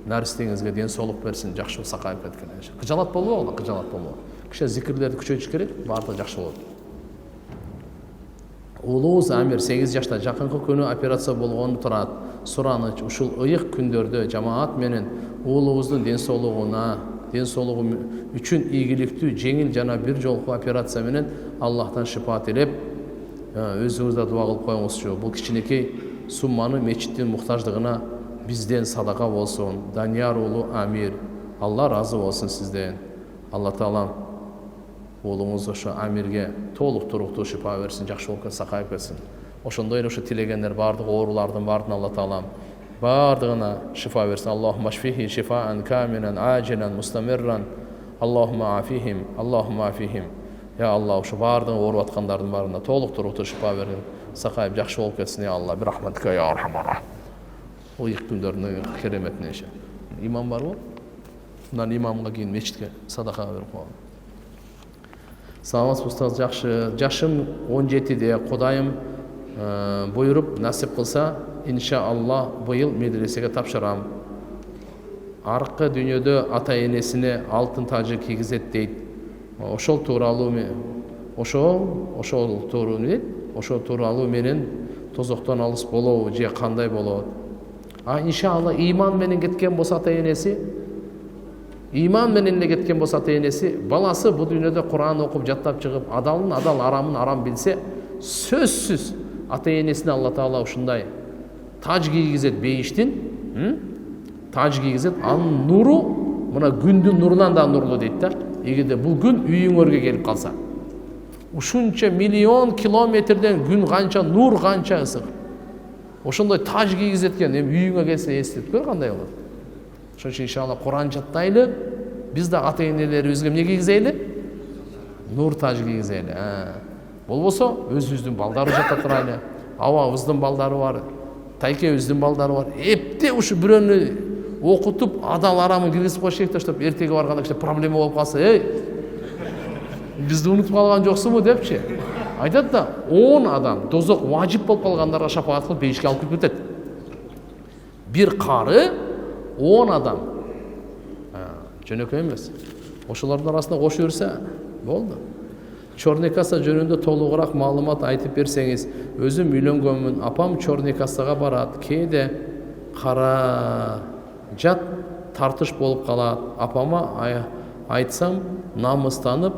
наристеңизге ден соолук берсин, жакшы сакайып кеткен. Кыжалат болбогула, кыжалат болбогу. Киче зикирлерди күчөйтүш керек, баардыгы жакшы болот. Улуубуз Амир 8 жашта жакынкы күнү операция болгону турат. Сураныч ушул ыйык күндөрдө жамаат менен уулубуздун ден соолугуна, ден соолугу үчүн ийгиликтүү, жеңил жана бир жолку операция менен Аллахтан шифа тилеп, өзүңүз да дуа кылып коюңузчу. Бул кичинекей сумманы мечиттин муктаждыгына бизден садака болсун. Данияр уулу Амир, Алла разы болсун сизден. Алла Таалам уулуңуз ошо Амирге толук туруктуу шифа берсин, жакшы болуп сакайып кетсин. Ошондой эле ошо тилегендер бардык оорулардын баардыгына Алла Таалам баардыгына шифа берсин. Аллахумма шфихи шифаан камилан ажилан мустамирран. Аллахумма афихим, Аллахумма афихим. Я Алла, ошо баардыгы ооруп аткандардын баарына толук туруктуу шифа бергин, сакайып жакшы болуп кетсин. Я Алла, бирахматика я архамар. Ол 2 күндөрдүн кереметине. Иман барбы? мындан имамга кийин мечитке садакага берип коелу. Саламатсызбы устаз, жакшы. Жашым 17-де. Кудайым буйруп насип кылса, иншаалла быйыл медресеге тапшырам. Аркы дүйнөдө ата энесине алтын тажы кийгизет дейт. Ошол тууралуу менен тозоктон алыс болобу же кандай болот? Иншаалла иман менен кеткен болсо ата энеси, иман менен эле кеткен болсо ата энеси, баласы бул дүйнөдө Кур'ан окуп жаттап чыгып, адалын адал, арамын арам билсе, сөзсүз ата энесине Алла Таала ушундай таж кийгизет, бейиштин таж кийгизет. Анын нуру мына күндүн нурунан да нурлуу дейт да. Эгерде бул күн үйүңөргө келип калса, ушунча миллион километрден күн канча нур, канча ысык. Ошондой таж кийгизет экен, эми үйүңө келсе эстеп көр кандай болот. Ошон үчүн иншалла Кур'ан жаттайлы, биз да ата энелерибизге эмне кийгизели? Нур таж кийгизели. Болбосо өзүбүздүн балдарды жаттап турайлы. Абабыздын балдары бар, тайкебиздин балдары бар. Эпте ушу бирөөнү окутуп, адал арамын киргизип коюш керек да, чтобы эртеге барганда кичине проблема болуп калса, бизди унутуп калган жоксуңбу депчи. Айтат да, 10 адам тозок важип болуп калгандарга шафаат кылып бейишке алып кирип кетет. Бир кары 10 адам. Жөнөкөй эмес. Ошолордун арасында кошуп жүрсө болду. Чорный касса жөнүндө толугураак маалымат айтып берсеңиз. Өзүм үйлөнгөнмүн, апам чорный кассага барат. Кээде кара жат тартыш болуп калат. Апама айтсам намыстанып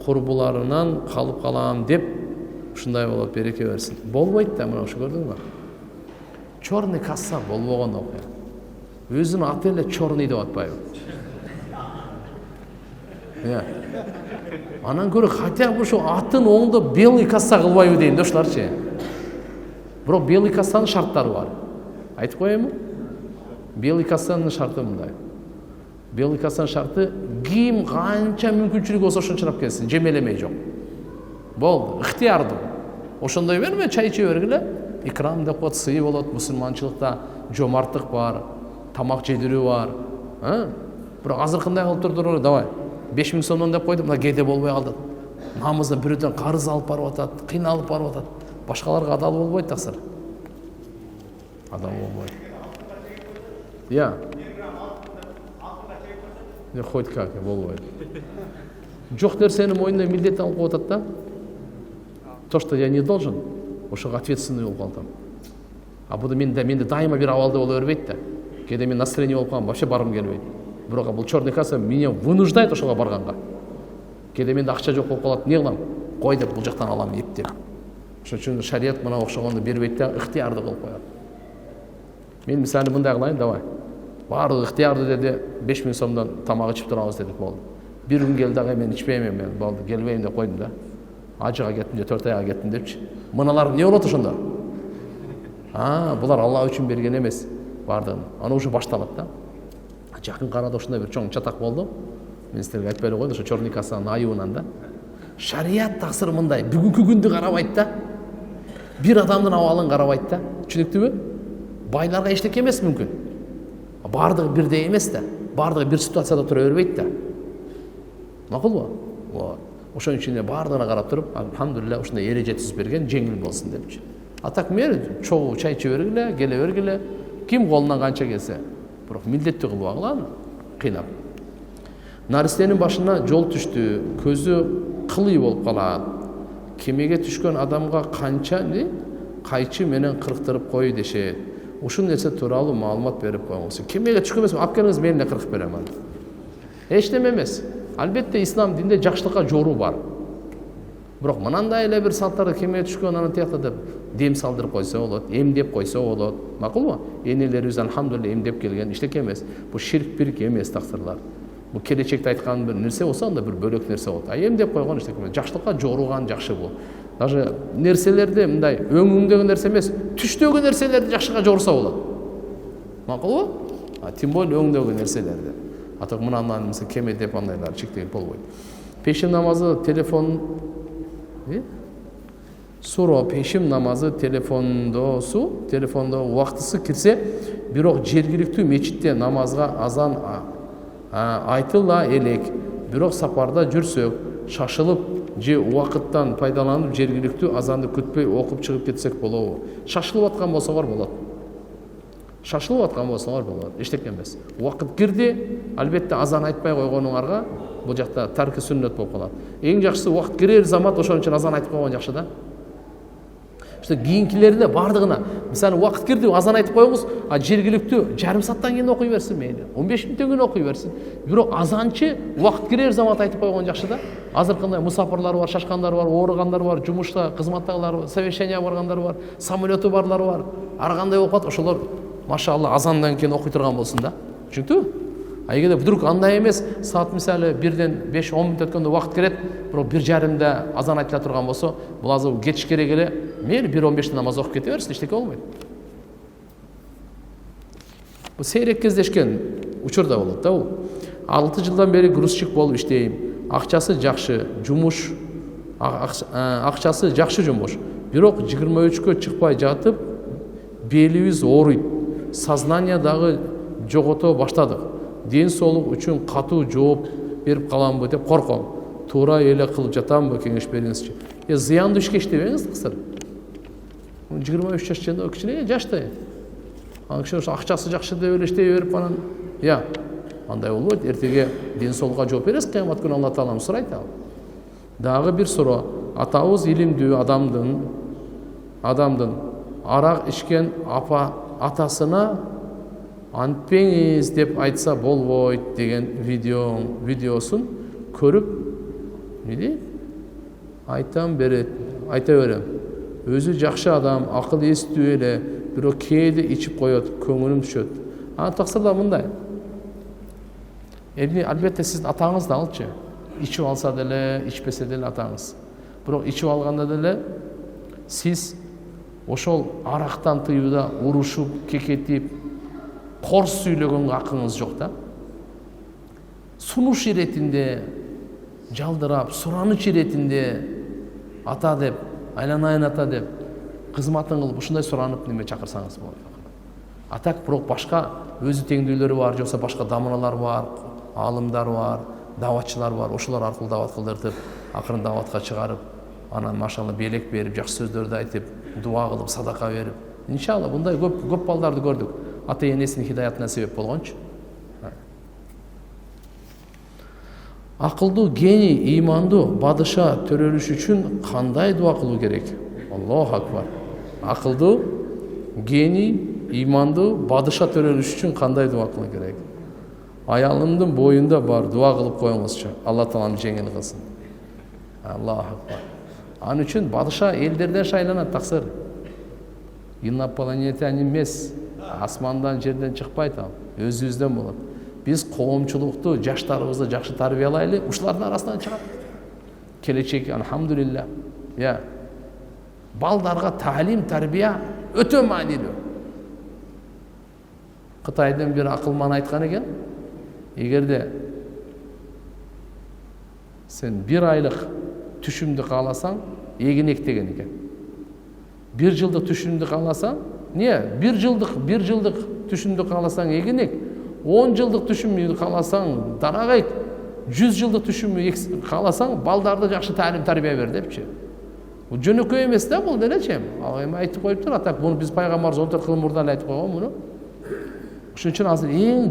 курбуларынан калып калам деп, ушундай болот, береке берсин. Болбойт да, мына ушу көрдүңбү? Чорный касса болбогон окуя. Өзүнүн аты эле чорный деп атпайбы? Анан көрө хотя бы ушу атын оңдо белый касса кылбайбы дейм да ушуларчы. Бирок белый кассанын шарттары бар. Айтып коеюнбу? Белый кассанын шарты мындай. Белый кассанын шарты ким канча мүмкүнчүлүгү болсо ошончо келсин, жемелемей жок. Болду, ыктыярдуу. Ошондой берме, чай иче бергиле. Икрам деп коет, сый болот, мусулманчылыкта жомарттык бар, тамак жедирүү бар. Бирок азыркындай кылып турдур, давай. 5000 сомдон деп койдум, мына кээде болбой калды. Намыздан бирөөдөн карыз алып барып атат, кыйналып барып атат. Башкаларга адал болбойт таксыр. Адал болбойт. Хоть как, болбойт. Жок нерсени мойнуна милдет алып коюп атат да. То, что я не должен, ошого ответственный болуп калдым. Бул менде дайыма бир абалда боло бербейт да. Кээде мен настроение болуп калам, вообще баргым келбейт. Бирок бул чорный касса меня вынуждает ошого барганга. Кээде менде акча жок болуп калат, эмне кылам? Кой деп бул жактан алам эптеп. Ошон үчүн шарият мына окшогонду бербейт да, ыктыярдуу кылып коет. Мен мисалы мындай кылайын, давай. Баардыгы ыктыярдуу деди, 5000 сомдон тамак ичип турабыз дедик, болду. Бир күн келди, ага мен ичпейм, мен болду, келбейм деп койдум да. Ажыга кеттим же 4 айга кеттим депчи. Мыналар эмне болот ошондо? Булар Алла үчүн берген эмес, баардыгын. Аны уже башталат да. Жакын арада ушундай бир чоң чатак болду. Мен силерге айтпай эле койдум, ошо чорный кассанын айыбынан да. Шарият таксыр мындай, бүгүнкү күндү карабайт да. Бир адамдын абалын карабайт да. Түшүнүктүүбү? Байларга эчтеке эмес мүмкүн. Баардыгы бирдей эмес да. Баардыгы бир ситуацияда тура бербейт да. Макулбу? Ошон үчүн баардыгына карап туруп, алхамдулилля ушундай эреже түзүп берген, жеңил болсун депчи. Так мен чогуу чай иче бергиле, келе бергиле. Ким колунан канча келсе, бирок милдеттүү кылбагыла, кыйнап. Наристенин башына жол түштү, көзү кылый болуп калат. Кемеге түшкөн адамга канча кайчы менен кырктырып кой дешет. Ушул нерсе тууралуу маалымат берип коюңуз. Кемеге түшкөн эмес, алып келиңиз, мен эле кыркып берем аны. Эчтеме эмес. Албетте ислам динде жакшылыкка жоруу бар. Бирок мынандай эле бир салттарды кемеге түшкөн анан тиякта деп дем салдырып койсо болот, эмдеп койсо болот. Макулбу? Энелерибиз алхамдулилля эмдеп келген, иштеке эмес. Бул ширк пирк эмес таксырлар. Бул келечекте айткан бир нерсе болсо, анда бир бөлөк нерсе болот. Эмдеп койгон иштеке эмес. Жакшылыкка жорууган жакшы бул. Даже нерселерди мындай өңүңдөгү нерсе эмес, түштөгү нерселерди жакшыга жорса болот. Макулбу? Тем более өңүңдөгү нерселерди. Атак мындан мисалы кеме деп андайлар чектелип болбойт. Пешим намазы телефон суроо пешим намазы телефондо убактысы кирсе, бирок жергиликтүү мечитте намазга азан айтыла элек. Бирок сапарда жүрсөк, шашылып же убакыттан пайдаланып жергиликтүү азанды күтпөй окуп чыгып кетсек болобу? Шашылып аткан болсоңор болот. Шашылып аткан болсоңор болот. Эчтеке эмес. Убакыт кирди, албетте азан айтпай койгонуңарга бул жакта тарки сүннөт болуп калат. Эң жакшысы убакыт кирер замат ошон үчүн азан айтып койгон жакшы да. İşte kийинкилерine бардыгына, мисалы убакыт кирди, азан айтып коюңуз, жергиликтүү жарым сааттан кийин окуй берсин мейли, 15 мүнөттөн кийин окуй берсин. Бирок азанчы убакыт кирер замат айтып койгон жакшы да. Азыркындай мусафирлар бар, шашкандар бар, ооругандар бар, жумушта кызматтагылар бар, совещание баргандар бар, самолету барлар бар. Ар кандай окуп, ошолор машалла азандан кийин окуй турган болсун да. Түшүндүңбү? Эгерде вдруг андай эмес, саат мисалы 1ден 5-10 мүнөт өткөндө убакыт кирет, бирок 1:30 азан айтыла турган болсо, бул азыр кетиш керек эле. Мейли 1:15 намаз окуп кете берсин, эчтеке болбойт. Бул сейрек кездешкен учурда болот да бул. 6 жылдан бери грузчик болуп иштейм. Акчасы жакшы, жумуш, акчасы жакшы жумуш. Бирок 23кө чыкпай жатып, белибиз ооруйт. Сознание дагы жогото баштадык. Ден соолук үчүн катуу жооп берип каламбы деп корком. Туура эле кылып жатамбы, кеңеш бериңизчи. Зыяндуу ишке иштебеңиз кыздар. 23 жашында кичине жаштай. Ал киши акчасы жакшы деп эле иштей берип анан, андай болбойт. Эртеге ден соолукка жооп бересиз, кыямат күнү Алла Таалам сурайт ал. Дагы бир суроо. Атабыз илимдүү адамдын арак ичкен атасына антпеңиз деп айтса болбойт деген видеосун көрүп, айта берем. Өзү жакшы адам, акыл эстүү эле, бирок кээде ичип коет, көңүлүм түшөт. Таксырда мындай. Албетте сиздин атаңыз да алчы. Ичип алса деле, ичпесе деле атаңыз. Бирок ичип алганда деле сиз ошол арактан тыюуда урушуп, кекетип, корс сүйлөгөнгө акыңыз жок да. Сунуш иретинде, жалдырап, сураныч иретинде ата деп, айланайын ата деп, кызматын кылып ушундай суранып неме чакырсаңыз болот. Атак бирок башка өзү теңдүүлөрү бар, жоксо башка дамыналар бар, аалымдар бар, даватчылар бар. Ошолор аркылуу дават кылдыртып, акырын даватка чыгарып, анан машалла белек берип, жакшы сөздөрдү айтып, дуа кылып, садака берип. Иншалла мындай көп балдарды көрдүк. Ата-энесинин хидаятына себеп болгончу. Акылдуу, гений, ыймандуу падыша төрөлүш үчүн кандай дуа кылуу керек? Аллаху акбар. Акылдуу, гений, ыймандуу падыша төрөлүш үчүн кандай дуа кылуу керек? Аялымдын боюнда бар, дуа кылып коюңузчу. Алла Таалам жеңил кылсын. Аллаху акбар. Анын үчүн падыша элдерден шайланат, таксыр. Инопланетянин эмес, асмандан жерден чыкпайт ал, өзүбүздөн болот. Биз коомчулукту, жаштарыбызды жакшы тарбиялайлы, ушулардын арасынан чыгат. Келечек, алхамдулилля. Балдарга таалим, тарбия өтө маанилүү. Кытайдын бир акылман айткан экен, эгерде сен 1 айлык түшүмдү кааласаң, эгин эк деген экен. 1 жылдык түшүмдү кааласаң, 1 жылдык түшүмдү кааласаң эгин эк, 10 жылдык түшүмдү кааласаң дарак эк, 100 жылдык түшүмдү кааласаң балдарды жакшы таалим тарбия бер депчи. Бул жөнөкөй эмес да, бул делечи. Ал эми айтып коюптур, атак муну биз пайгамбарыбыз 14 кыл мурда эле айтып койгон муну. Ошон үчүн азыр эң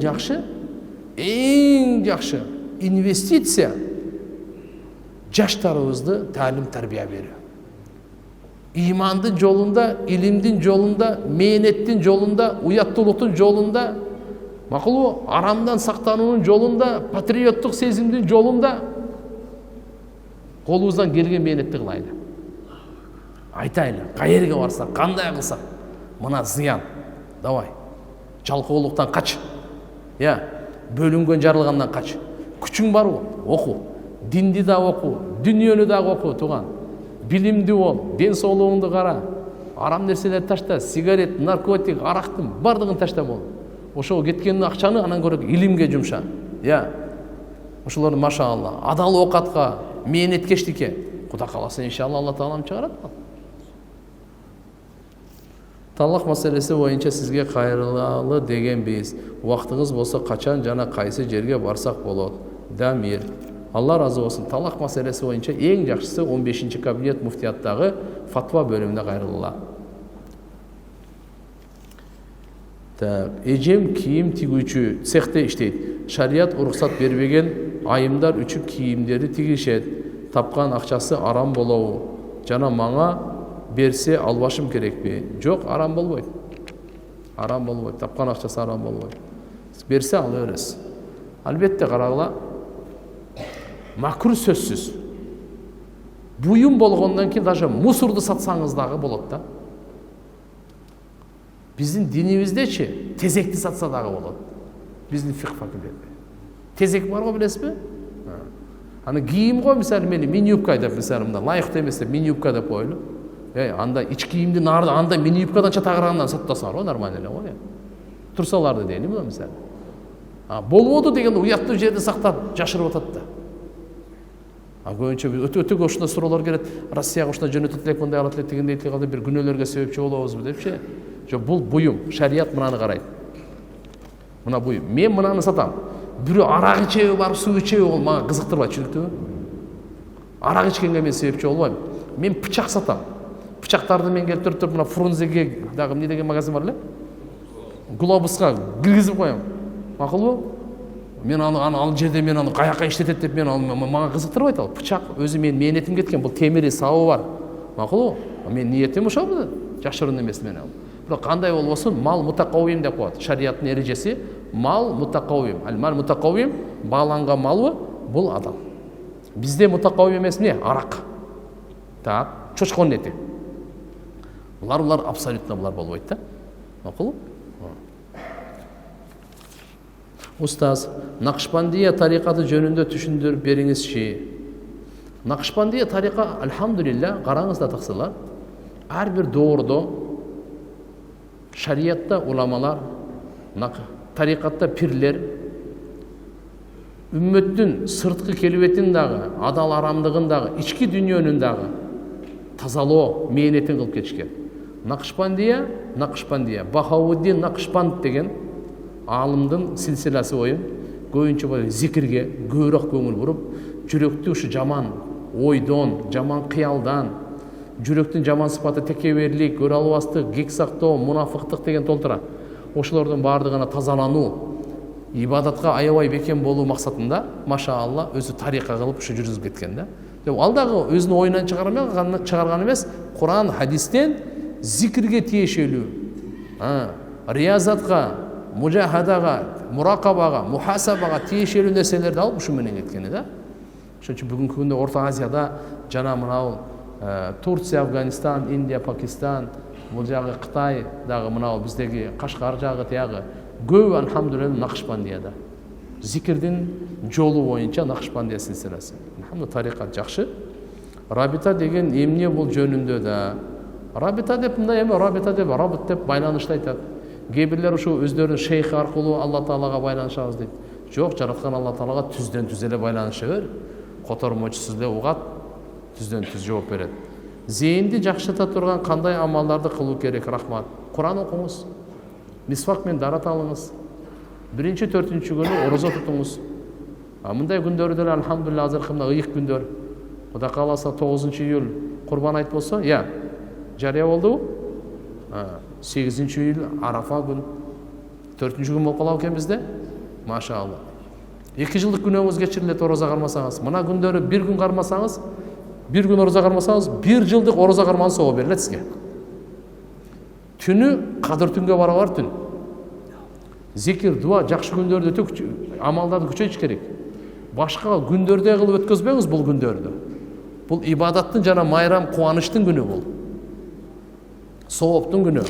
жакшы инвестиция жаштарыбызды таалим тарбия берүү. İmandın жолунда, илимдин жолунда, мээнеттин жолунда, уяттуулуктун жолунда, макулу арамдан сактануунун жолунда, патриоттук сезимдин жолунда колубуздан келген мээнетти кылайлы. Айтайлы, каерге барсак, кандай кылсак, мына зыян. Давай. Жалкоолуктан кач. Бөлүнгөн жарылгандан кач. Күчүң барбы? Оку. Динди да оку, дүйнөнү да оку, туган. Билимди бол, ден соолугуңду кара, арам нерселерди ташта, сигарет, наркотик, арактын бардыгын ташта бол. Ошого кеткен акчаны анан көрө илимге жумша. Ошолорду машалла, адал оокатка, мээнеткечтикке Куда каласа иншалла Алла Таалам чыгарат. Талак маселеси боюнча сизге кайрылалы дегенбиз. Убактыңыз болсо качан жана кайсы жерге барсак болот? Дамир. Алла разы болсун. Талак маселеси боюнча эң жакшысы 15-чи кабинет муфтияттагы фатва бөлүмүнө кайрылгыла. Эжем кийим тигүүчү цехте иштейт. Шарият уруксат бербеген айымдар үчүн кийимдери тигишет. Тапкан акчасы арам болобу? Жана мага берсе албашым керекпи? Жок, арам болбойт. Арам болбойт. Тапкан акчасы арам болбойт. Берсе ала бересиз. Албетте карагыла. Макруh сөзсүз. Буюм болгондон кийин даже мусорду сатсаңыз дагы болот да. Биздин динибиздечи тезекти сатса дагы болот. Биздин фикх факультети. Тезек бар го билесизби? Аны кийим го, мисалы мини юбка деп, мисалы мында лайыктуу эмес деп мини юбка деп койлу. Анда ич кийимди нарда анда мини юбкадан чатагыргандан сатпаса го нормально эле го. Турсаларды дейли бул мисалы. Болбоду деген уяттуу жерде сактап жашырып атат да. Көбүнчө өтө көп ушундай суроолор келет. Россияга ушундай жөнөтүп элек, мындай алат элек дегендей калды, бир күнөөлөргө себепчи болобузбу депчи. Жок, бул буюм, шарият мынаны карайт. Мына буюм. Мен мынаны сатам. Бирөө арак ичеби, барып суу ичеби, ол мага кызыктырбайт, түшүнүктүүбү? Арак ичкенге мен себепчи болбойм. Мен бычак сатам. Бычактарды мен келтирип мына Фрунзеге дагы эмне деген магазин бар эле? Глобуска киргизип коем. Макулбу? Мен ал жерде мен аны каяка иштетет деп мен мага кызыктырбайт ал. Бычак өзү менин мээнетим кеткен, бул темири сабы бар. Макулбу? Менин ниетим ошол да. Жашырын эмес мен ал. Бирок кандай болбосун, мал мутакаввим деп коет. Шариаттын эрежеси мал мутакаввим. Ал-мал мутакаввим бааланган малбы? Бул адам. Бизде мутакаввим эмес эмне? Арак. Так, чочконун эти. Булар абсолютно булар болбойт да. Макулбу? Устаз, Накшбандия тарикаты жөнүндө түшүндүрүп бериңизчи. Накшбандия тарика, алхамдулилля, караңыз да таксылар. Ар бир доордо шариятта уламалар, тарикатта пирлер, үммөттүн сырткы келбетин дагы, адал арамдыгын дагы, ички дүйнөнүн дагы тазалоо мээнетин кылып кетишкен. Накшбандия, Бахауддин Накшбанд деген алымдын силсиласы боюн көбүнчө зикирге көбүрөөк көңүл буруп, жүрөктү ушу жаман ойдон, жаман кыялдан, жүрөктүн жаман сыпаты текеберлик, көрө албастык, кек сактоо, мунафыктык деген толтура. Ошолордун баардыгына тазалануу, ибадатка аябай бекем болуу максатында, машаалла, өзү тарика кылып ушу жүргүзүп кеткен да. Ал дагы өзүнүн оюнан чыгарган эмес, Куран, хадистен зикирге тиешелүү, риязатка, мужахадага, муракабага, мухасабага тиешелүү нерселерди алып ушу менен кеткен да. Ошон үчүн бүгүнкү күндө Орто Азияда жана мынау Турция, Афганистан, Индия, Пакистан, бул жагы Кытай дагы мынау биздеги Кашкар жагы тиягы көбү алхамдулилла Накшбандияда. Зикирдин жолу боюнча Накшбандия силсиласы. Алхамдулилла тарикат жакшы. Рабита деген эмне бул жөнүндө да. Рабита деп мындай эме, рабита деп рабыт деп байланышты айтат. Кээ бирлер ушу өздөрүнүн шейхи аркылуу Алла Таалага байланышабыз дейт. Жок, жараткан Алла Таалага түздөн түз эле байланыша бер. Котормочусуз эле угат, түздөн түз жооп берет. Зээнди жакшырта турган кандай амалдарды кылуу керек? Рахмат. Куран окуңуз. Мисвак менен дарат алыңыз. 1-4 күнү орозо тутуңуз. Мындай күндөрү деле алхамдулилла азыркы мына ыйык күндөр. Кудай кааласа 9-июль Курбан айт болсо, жарыя болдубу? 8-июль Арафа күн. 4-күн болуп калабы экен бизде? Машаалла. 2 жылдык күнөөңүз кечирилет орозо кармасаңыз. Мына күндөрү 1 күн кармасаңыз, 1 күн орозо кармасаңыз, 1 жылдык орозо карманы соо берилет сизге. Түнү кадыр түнгө барабар түн. Зикир, дуа, жакшы күндөрдө өтө амалдарды күчөйүш керек. Башка күндөрдө кылып өткөзбөңүз бул күндөрдү. Бул ибадаттын жана майрам кубанычтын күнү бул. Сооптун күнү.